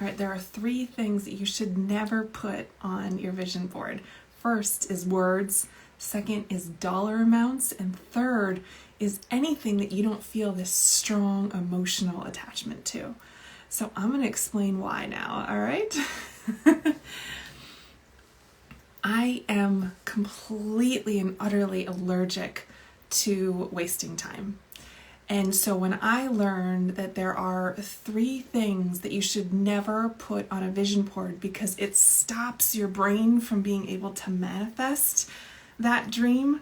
All right, there are 3 things that you should never put on your vision board. First is words, second is dollar amounts, and third is anything that you don't feel this strong emotional attachment to. So I'm going to explain why now, all right? I am completely and utterly allergic to wasting time. And so when I learned that there are 3 things that you should never put on a vision board because it stops your brain from being able to manifest that dream,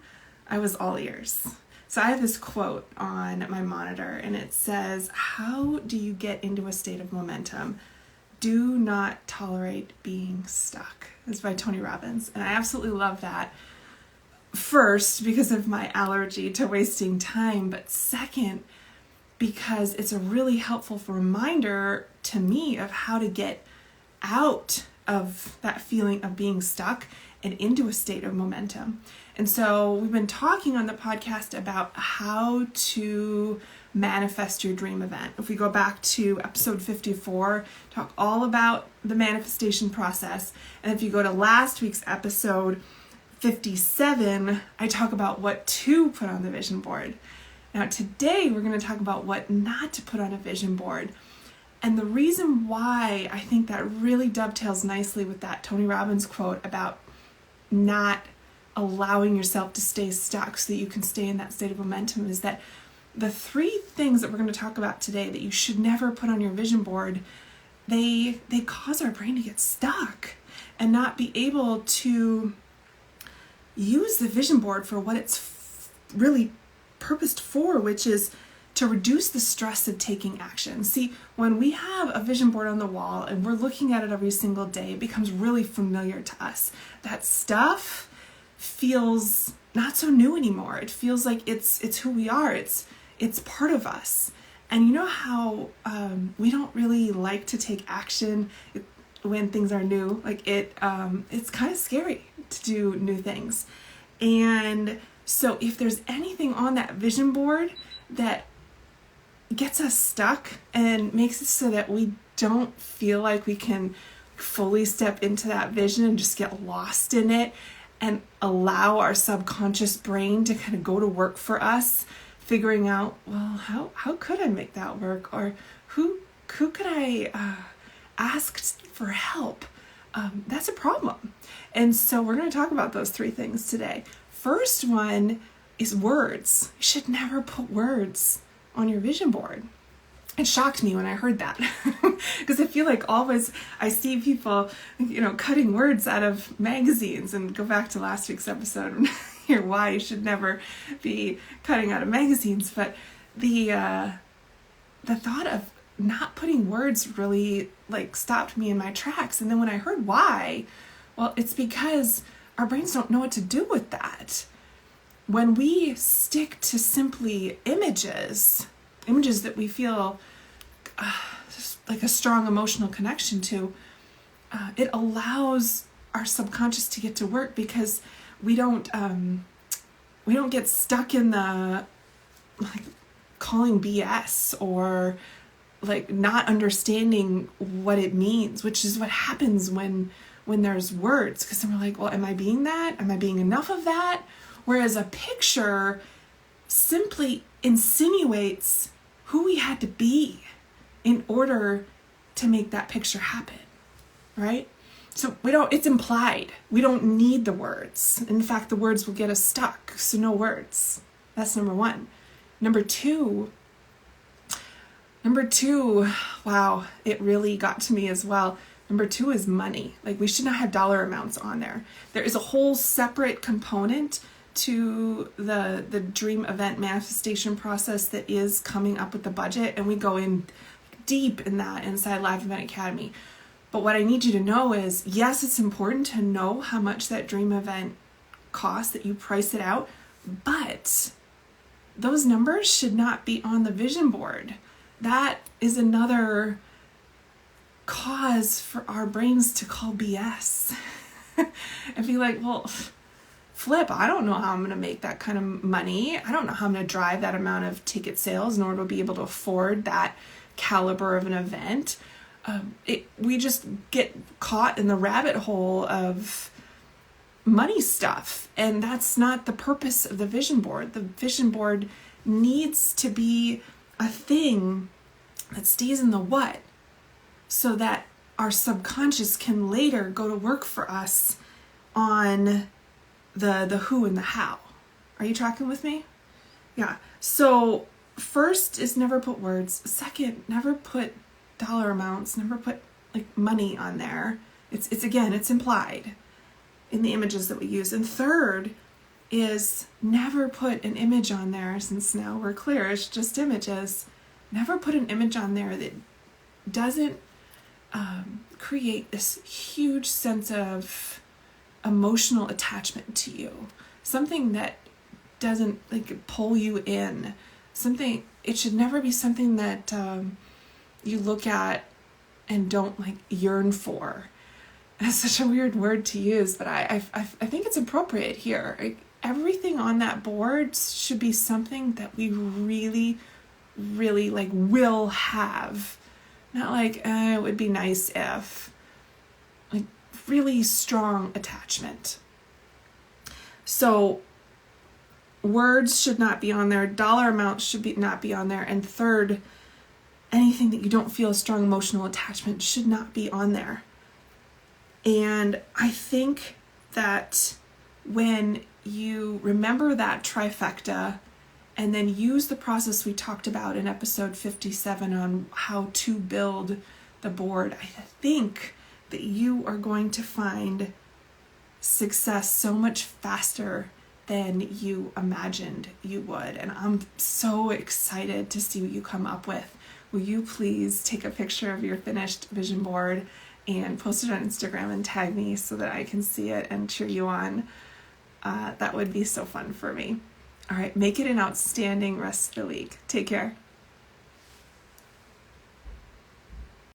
I was all ears. So I have this quote on my monitor and it says, "How do you get into a state of momentum? Do not tolerate being stuck." It's by Tony Robbins. And I absolutely love that. First, because of my allergy to wasting time, but second, because it's a really helpful reminder to me of how to get out of that feeling of being stuck and into a state of momentum. And so we've been talking on the podcast about how to manifest your dream event. If we go back to episode 54, talk all about the manifestation process. And if you go to last week's episode 57, I talk about what to put on the vision board. Now today we're going to talk about what not to put on a vision board. And the reason why I think that really dovetails nicely with that Tony Robbins quote about not allowing yourself to stay stuck so that you can stay in that state of momentum is that the 3 things that we're going to talk about today that you should never put on your vision board, they cause our brain to get stuck and not be able to use the vision board for what it's really purposed for, which is to reduce the stress of taking action. See, when we have a vision board on the wall and we're looking at it every single day, it becomes really familiar to us. That stuff feels not so new anymore. It feels like it's who we are. It's part of us. And you know how we don't really like to take action when things are new? Like it's kind of scary to do new things. And so if there's anything on that vision board that gets us stuck and makes it so that we don't feel like we can fully step into that vision and just get lost in it and allow our subconscious brain to kind of go to work for us, figuring out, well, how could I make that work? Or who could I ask for help? That's a problem. And so we're going to talk about those 3 things today. First one is words. You should never put words on your vision board. It shocked me when I heard that because I feel like always I see people, cutting words out of magazines, and go back to last week's episode and hear why you should never be cutting out of magazines. But the thought of not putting words really stopped me in my tracks. And then when I heard why, well, it's because our brains don't know what to do with that. When we stick to simply images that we feel like a strong emotional connection to, it allows our subconscious to get to work because we don't get stuck in the calling BS or not understanding what it means, which is what happens when there's words, because then we're like, well, am I being that? Am I being enough of that? Whereas a picture simply insinuates who we had to be in order to make that picture happen, right? So it's implied. We don't need the words. In fact, the words will get us stuck. So no words. That's number 1. Number two, wow, it really got to me as well. Number 2 is money. We should not have dollar amounts on there. There is a whole separate component to the dream event manifestation process that is coming up with the budget, and we go in deep in that inside Live Event Academy. But what I need you to know is, yes, it's important to know how much that dream event costs, that you price it out, but those numbers should not be on the vision board. That is another cause for our brains to call BS and be like, well, flip, I don't know how I'm going to make that kind of money. I don't know how I'm going to drive that amount of ticket sales in order to be able to afford that caliber of an event. We just get caught in the rabbit hole of money stuff, and that's not the purpose of the vision board. The vision board needs to be a thing that stays in the what, so that our subconscious can later go to work for us on the who and the how. Are you tracking with me? Yeah. So first is never put words. Second, never put dollar amounts, never put like money on there. It's again, it's implied in the images that we use. And third is never put an image on there, since now we're clear, it's just images. Never put an image on there that doesn't create this huge sense of emotional attachment to you. Something that doesn't like pull you in. Something, it should never be something that you look at and don't like yearn for. That's such a weird word to use, but I think it's appropriate here. Everything on that board should be something that we really, really like will have. Not like, it would be nice if. Like really strong attachment. So words should not be on there. Dollar amounts should not be on there. And third, anything that you don't feel a strong emotional attachment should not be on there. And I think that when you remember that trifecta and then use the process we talked about in episode 57 on how to build the board, I think that you are going to find success so much faster than you imagined you would. And I'm so excited to see what you come up with. Will you please take a picture of your finished vision board and post it on Instagram and tag me so that I can see it and cheer you on? That would be so fun for me. All right, make it an outstanding rest of the week. Take care.